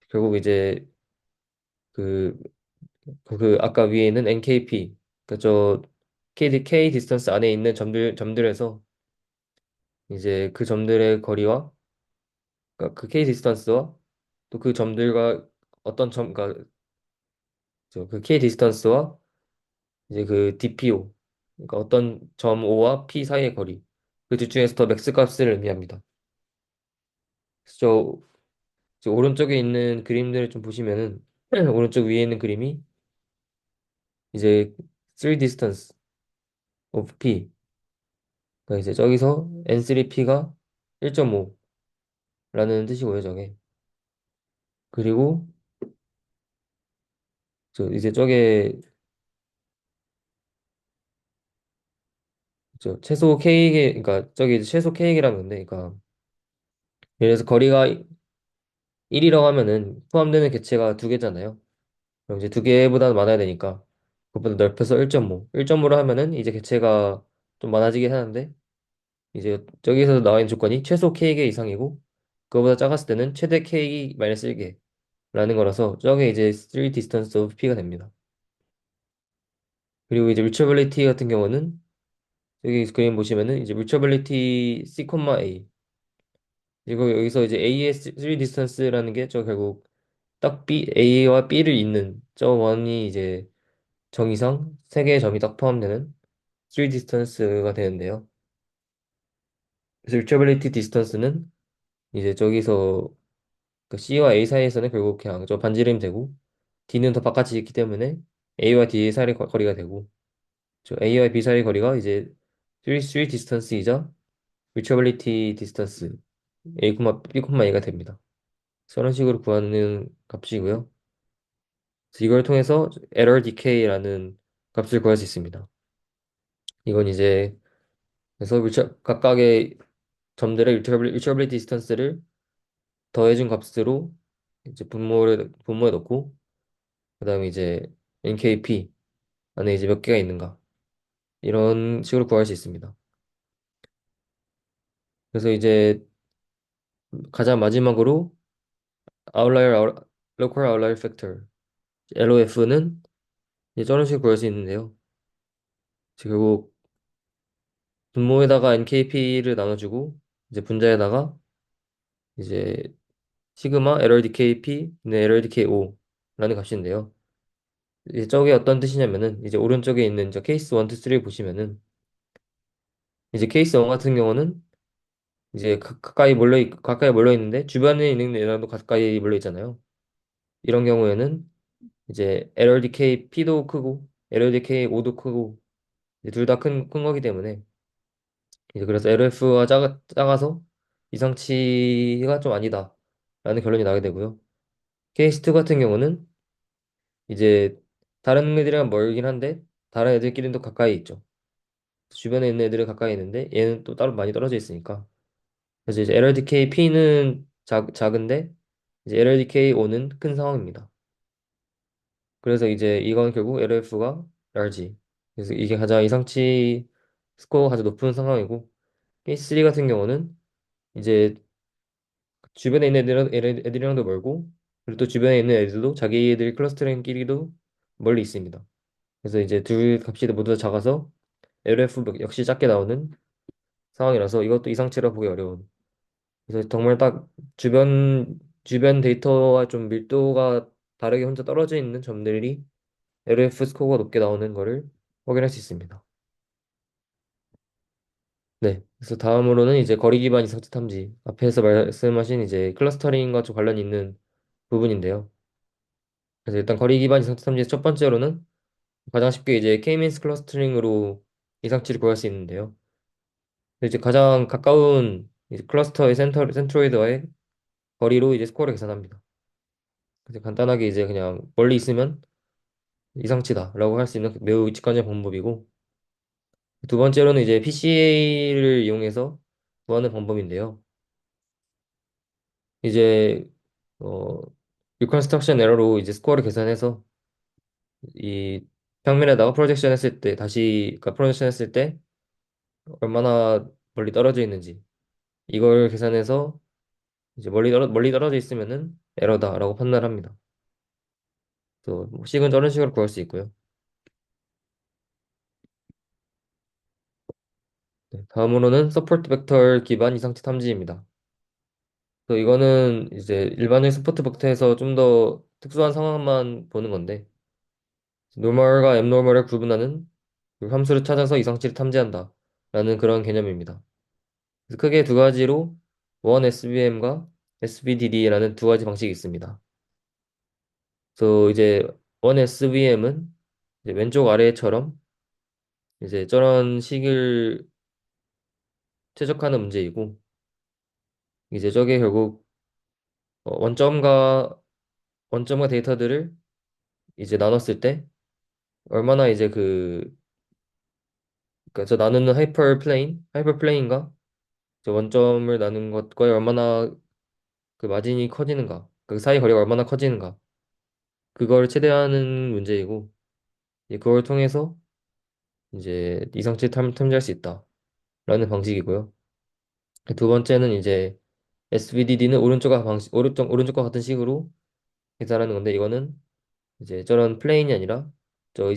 Speaker 2: 결국 이제 그, 그 아까 위에 있는 NKP, 그저 K 디스턴스 안에 있는 점들에서 이제 그 점들의 거리와, 그러니까 그 K 디스턴스와 또 그 점들과 어떤 그러니까 그 K 디스턴스와 이제 그 DPO, 그러니까 어떤 점 O와 P 사이의 거리, 그 둘 중에서 더 맥스 값을 의미합니다. 그래서 저 오른쪽에 있는 그림들을 좀 보시면은 오른쪽 위에 있는 그림이 이제 3 distance of P, 그러니까 이제 저기서 N3P가 1.5라는 뜻이고요, 저게. 그리고 저 이제 저게 저 최소 K개, 그러니까 저기 이제 최소 K개라는 건데, 그러니까 예를 들어서 거리가 1이라고 하면은 포함되는 객체가 두 개잖아요. 그럼 이제 두 개보다 많아야 되니까 그것보다 넓혀서 1.5. 1.5로 하면은 이제 객체가 좀 많아지긴 하는데, 이제 저기서 나와 있는 조건이 최소 K개 이상이고 그거보다 작았을 때는 최대 K-1개라는 거라서 저게 이제 3 distance of P가 됩니다. 그리고 이제 reachability 같은 경우는 여기 그림 보시면은 이제 reachability C, A, 그리고 여기서 이제 A의 3 distance라는 게 저 결국 딱 A와 B를 잇는 저 원이 이제 정의상 세 개의 점이 딱 포함되는 3 distance가 되는데요. 그래서 reachability distance는 이제 저기서 그 C와 A 사이에서는 결국 그냥 저 반지름이 되고 D는 더 바깥이 있기 때문에 A와 D의 사이의 거리가 되고, 저 A와 B 사이의 거리가 이제 3 distance이자 reachability distance A, B, A가 됩니다. 그런 식으로 구하는 값이고요. 그래서 이걸 통해서 error decay라는 값을 구할 수 있습니다. 이건 이제 그래서 각각의 점들의 reachability distance를 더해준 값으로 이제 분모에 넣고 그다음에 이제 NKP 안에 이제 몇 개가 있는가 이런 식으로 구할 수 있습니다. 그래서 이제 가장 마지막으로 outlier local outlier factor LOF는 이제 저런 식으로 구할 수 있는데요. 결국 분모에다가 NKP를 나눠주고 이제 분자에다가 이제 시그마 LRDKP 네, LRDKO라는 값인데요. 이제 저게 어떤 뜻이냐면은 이제 오른쪽에 있는 저 케이스 1, 2, 3 보시면은 이제 케이스 1 같은 경우는 이제 가까이 몰려 있는데 주변에 있는 애랑도 가까이 몰려 있잖아요. 이런 경우에는 이제 LRDK P도 크고 LRDK O도 크고 둘 다 큰 거기 때문에 이제 그래서 LF가 작아서 이상치가 좀 아니다 라는 결론이 나게 되고요. 케이스 2 같은 경우는 이제 다른 애들이랑 멀긴 한데 다른 애들끼리는 또 가까이 있죠. 주변에 있는 애들은 가까이 있는데 얘는 또 따로 많이 떨어져 있으니까. 그래서 이제 LRDK P는 작은데 이제 LRDK O는 큰 상황입니다. 그래서 이제 이건 결국 LF가 large. 그래서 이게 가장 이상치 스코어가 가장 높은 상황이고, 케이스 3 같은 경우는 이제 주변에 있는 애들이랑도 멀고, 그리고 또 주변에 있는 애들도 자기들 클러스터링끼리도 멀리 있습니다. 그래서 이제 둘 값이 모두 다 작아서 LF 역시 작게 나오는 상황이라서 이것도 이상치라 보기 어려운. 그래서 정말 딱 주변 데이터와 좀 밀도가 다르게 혼자 떨어져 있는 점들이 LF 스코어가 높게 나오는 거를 확인할 수 있습니다. 네. 그래서 다음으로는 이제 거리 기반 이성치 탐지. 앞에서 말씀하신 이제 클러스터링과 좀 관련이 있는 부분인데요. 그래서 일단 거리 기반 이성치 탐지의 첫 번째로는 가장 쉽게 이제 K-means 클러스터링으로 이상치를 구할 수 있는데요. 이제 가장 가까운 이제 클러스터의 센트로이드와의 거리로 이제 스코어를 계산합니다. 그래서 간단하게 이제 그냥 멀리 있으면 이상치다라고 할 수 있는 매우 직관적 방법이고, 두 번째로는 이제 PCA를 이용해서 구하는 방법인데요. 이제 어 리컨스트럭션 에러로 이제 스코어를 계산해서 이 평면에다가 프로젝션 했을 때 그러니까 프로젝션 했을 때 얼마나 멀리 떨어져 있는지 이걸 계산해서 이제 멀리 떨어져 있으면은 에러다라고 판단합니다. 또뭐 식은 저런 식으로 구할 수 있고요. 네, 다음으로는 서포트 벡터 기반 이상치 탐지입니다. 또 이거는 이제 일반적인 서포트 벡터에서 좀 더 특수한 상황만 보는 건데, 노멀과 앱노멀을 구분하는 그 함수를 찾아서 이상치를 탐지한다 라는 그런 개념입니다. 그래서 크게 두 가지로 원 SVM과 SVDD라는 두 가지 방식이 있습니다. 그래서 이제 원 SVM은 이제 왼쪽 아래처럼 이제 저런 식을 최적화하는 문제이고, 이제 저게 결국 원점과 데이터들을 이제 나눴을 때 얼마나 이제 그러니까 저 나누는 하이퍼플레인과 저 원점을 나눈 것과 얼마나 그 마진이 커지는가, 그 사이 거리가 얼마나 커지는가, 그걸 최대화하는 문제이고, 이제 그걸 통해서 이제 이상치 탐지할 수 있다라는 방식이고요. 두 번째는 이제 SVDD는 오른쪽과 같은 식으로 계산하는 건데, 이거는 이제 저런 플레인이 아니라 저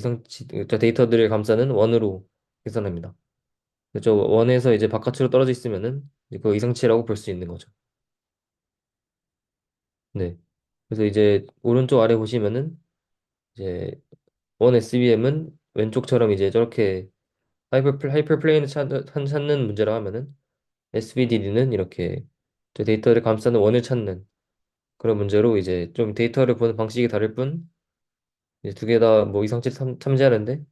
Speaker 2: 데이터들을 감싸는 원으로 계산합니다. 저 원에서 이제 바깥으로 떨어져 있으면은 이제 그 이상치라고 볼 수 있는 거죠. 네. 그래서 이제 오른쪽 아래 보시면은 이제 원 SVM은 왼쪽처럼 이제 저렇게 하이퍼 플레인을 찾는 문제라 하면은 SVDD는 이렇게 저 데이터를 감싸는 원을 찾는 그런 문제로 이제 좀 데이터를 보는 방식이 다를 뿐 이제 두 개 다 뭐 이상치 탐지하는데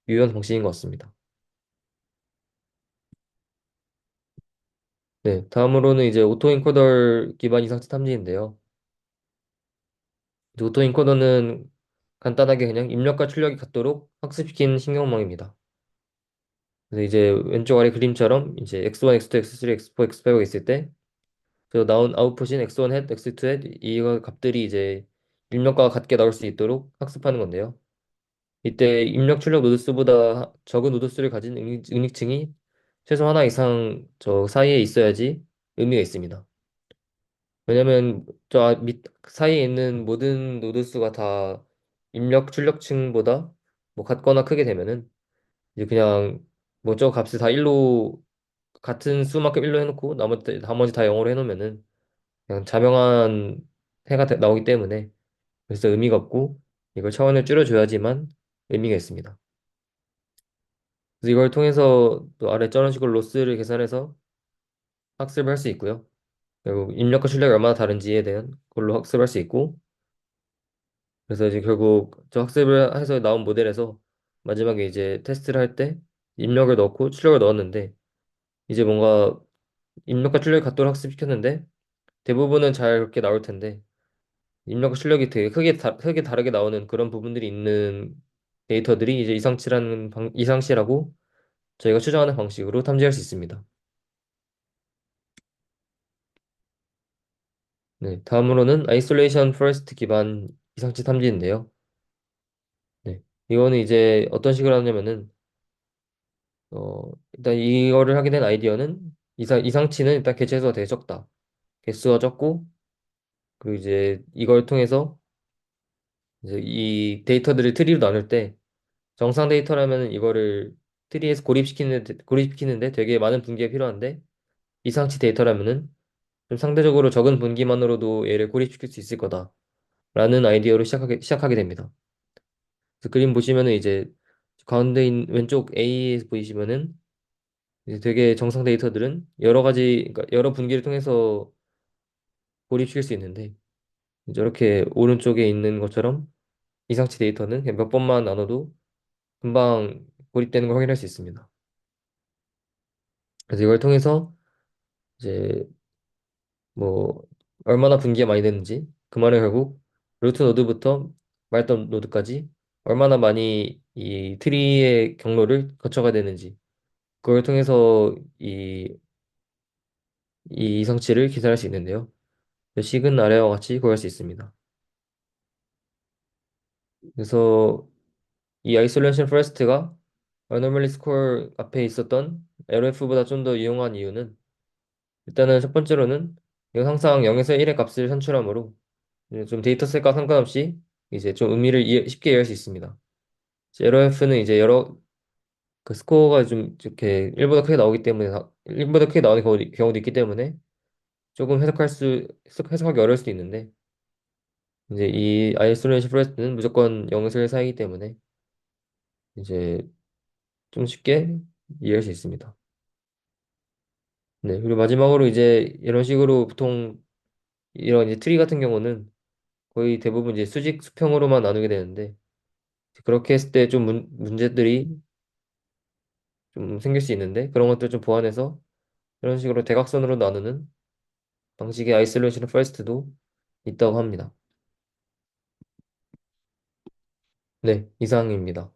Speaker 2: 유효한 방식인 것 같습니다. 네. 다음으로는 이제 오토인코더 기반 이상치 탐지인데요. 이제 오토인코더는 간단하게 그냥 입력과 출력이 같도록 학습시킨 신경망입니다. 그래서 이제 왼쪽 아래 그림처럼 이제 x1, x2, x3, x4, x5가 있을 때 그 나온 아웃풋인 x1 햇, x2 햇 이거 값들이 이제 입력과 같게 나올 수 있도록 학습하는 건데요. 이때 입력 출력 노드수보다 적은 노드수를 가진 응익층이 최소 하나 이상 저 사이에 있어야지 의미가 있습니다. 왜냐면 밑 사이에 있는 모든 노드수가 다 입력 출력층보다 뭐 같거나 크게 되면은 이제 그냥 뭐 저 값을 다 1로 같은 수만큼 1로 해놓고 나머지 다 0으로 해놓으면은 그냥 자명한 나오기 때문에 그래서 의미가 없고 이걸 차원을 줄여줘야지만 의미가 있습니다. 그래서 이걸 통해서 또 아래 저런 식으로 로스를 계산해서 학습을 할 수 있고요. 그리고 입력과 출력이 얼마나 다른지에 대한 걸로 학습할 수 있고 그래서 이제 결국 저 학습을 해서 나온 모델에서 마지막에 이제 테스트를 할 때 입력을 넣고 출력을 넣었는데 이제 뭔가 입력과 출력이 같도록 학습시켰는데 대부분은 잘 그렇게 나올 텐데 입력과 출력이 되게 크게 다르게 나오는 그런 부분들이 있는 데이터들이 이제 이상치라고 저희가 추정하는 방식으로 탐지할 수 있습니다. 네, 다음으로는 아이솔레이션 퍼스트 기반 이상치 탐지인데요. 네, 이거는 이제 어떤 식으로 하냐면은 일단 이거를 하게 된 아이디어는 이상치는 일단 개체수가 되게 적다. 개수가 적고, 그리고 이제 이걸 통해서 이제 이 데이터들을 트리로 나눌 때 정상 데이터라면 이거를 트리에서 고립시키는데 되게 많은 분기가 필요한데 이상치 데이터라면은 좀 상대적으로 적은 분기만으로도 얘를 고립시킬 수 있을 거다라는 아이디어로 시작하게 됩니다. 그래서 그림 보시면은 이제 가운데 왼쪽 A에 보이시면은 이제 되게 정상 데이터들은 여러 가지, 그러니까 여러 분기를 통해서 고립시킬 수 있는데 이제 이렇게 오른쪽에 있는 것처럼 이상치 데이터는 그냥 몇 번만 나눠도 금방 고립되는 걸 확인할 수 있습니다. 그래서 이걸 통해서 이제 뭐 얼마나 분기가 많이 됐는지 그 말은 결국 루트 노드부터 말단 노드까지 얼마나 많이 이 트리의 경로를 거쳐가야 되는지 그걸 통해서 이 이성치를 계산할 수 있는데요. 식은 아래와 같이 구할 수 있습니다. 그래서 이 아이솔레이션 퍼스트가 어노멀리 스코어 앞에 있었던 LF보다 좀 더 유용한 이유는 일단은 첫 번째로는 이건 항상 0에서 1의 값을 산출하므로 이제 좀 데이터셋과 상관없이 이제 좀 의미를 쉽게 이해할 수 있습니다. LOF는 이제 여러 그 스코어가 좀 이렇게 1보다 크게 나오기 때문에 1보다 크게 나오는 경우도 있기 때문에 조금 해석하기 어려울 수도 있는데 이제 이 아이솔레이션 프레스는 무조건 0에서 1 사이이기 때문에 이제 좀 쉽게 이해할 수 있습니다. 네, 그리고 마지막으로 이제 이런 식으로 보통 이런 이제 트리 같은 경우는 거의 대부분 이제 수직 수평으로만 나누게 되는데 그렇게 했을 때 좀 문제들이 좀 생길 수 있는데 그런 것들 좀 보완해서 이런 식으로 대각선으로 나누는 방식의 아이솔레이션 퍼스트도 있다고 합니다. 네, 이상입니다.